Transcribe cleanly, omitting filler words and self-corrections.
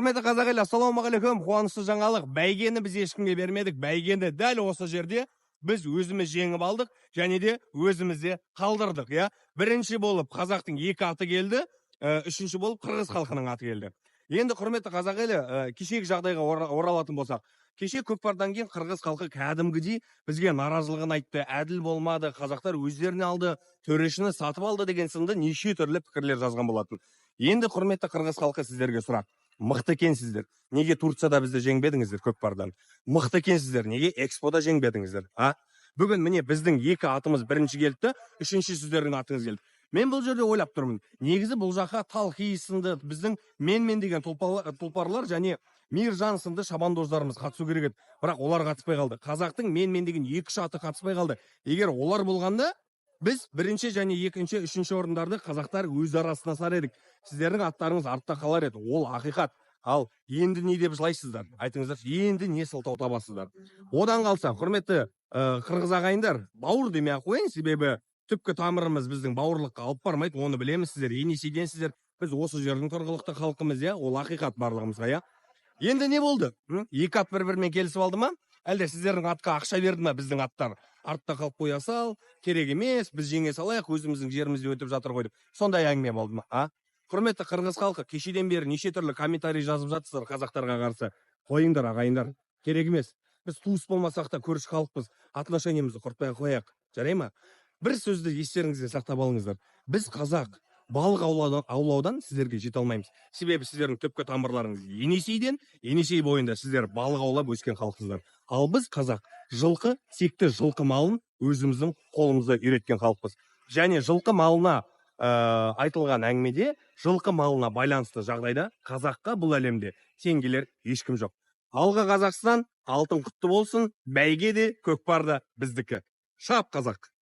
Құрметті қазақ елі, ассалаумағалейкум. Қуанышты жаңалық. Бәйгені біз ешкімге бермедік. Бәйгені дәл осы жерде біз өзіміз жеңіп алдық, және де өзімізде қалдырдық, я. Бірінші болып қазақтың екі аты келді, үшінші болып қырғыз халқының аты келді. Енді құрметті қазақ елі, кешегі жағдайға оралатын болсақ, кеше көкпардан кейін қырғыз халқы кәдімгідей бізге наразылығын айтты, әділ болмады, қазақтар өздеріне алды, төрешіні сатып алды деген сынды неше түрлі пікірлер жазған болатын. Енді құрметті қырғыз халқы, сіздерге сұрақ. Мықты екенсіздер. Неге Турцияда бізді жеңбедіңіздер көкпардан? Мықты екенсіздер. Неге Экспода жеңбедіңіздер? Бүгін міне біздің екі атымыз бірінші келді, үшінші сіздердің атыңыз келді. Мен бұл жерде ойлап тұрмын. Негізі бұл жаққа Талхи сынды біздің менмен деген тұлпарлар және Мейіржан сынды шабандоздарымыз қатысу керек еді. Бірақ олар қатыспай қалды. Қазақтың менмен деген екі аты қатыспай қалды. Егер олар болғанда, біз бірінші және екінші, үшінші орындарды қазақтар өз арасына сар едік. Сіздердің аттарыңыз артта қалар еді. Ол ақиқат. Ал енді не деп жылайсыздар? Айтыңыздар, енді не сылтау табасыздар? Одан қалса, құрметті қырғыз ағайындар, бауыр демей ақ қояйын, себебі түпкі тамырымыз біздің бауырлыққа алып бармайды, оны білеміз сіздер, енесейденсіздер. Біз осы жердің тұрғылықты халқымыз, ол ақиқат барлығымызға, Енді не болды? Екі ат бір-бірімен келісіп алды ма? Әлде сіздердің атқа ақша берді ма біздің аттар? Артта қалып қоя сал, керек емес, біз жеңе салайық, өзіміздің жерімізде өтіп жатыр ғой деп. Сондай әңгіме болды ма? Құрметті қырғыз халқы, кешеден бері неше түрлі комментарий жазып жатсыздар қазақтарға қарсы. Қойыңдар, ағайындар, керек емес. Біз туыс болмасақ та көрші халықпыз, отношениемізді құртпай қояйық. Жарай ма? Бір сөзді естеріңізде сақтап алыңыздар. Біз қазақ балық аулаудан сіздерге жете алмаймыз. Себебі сіздердің түпкі тамырларыңыз енесейден, енесей бойында сіздер балық аулап өскен халықсыздар. Ал біз қазақ жылқы, текті жылқы малын өзіміздің қолымызда үйреткен халықпыз. Және жылқы малына айтылған әңгімеде, жылқы малына байланысты жағдайда қазаққа бұл әлемде тең келер ешкім жоқ. Алға Қазақстан, алтын құтты болсын, бәйге де көкпар да біздікі. Шап қазақ!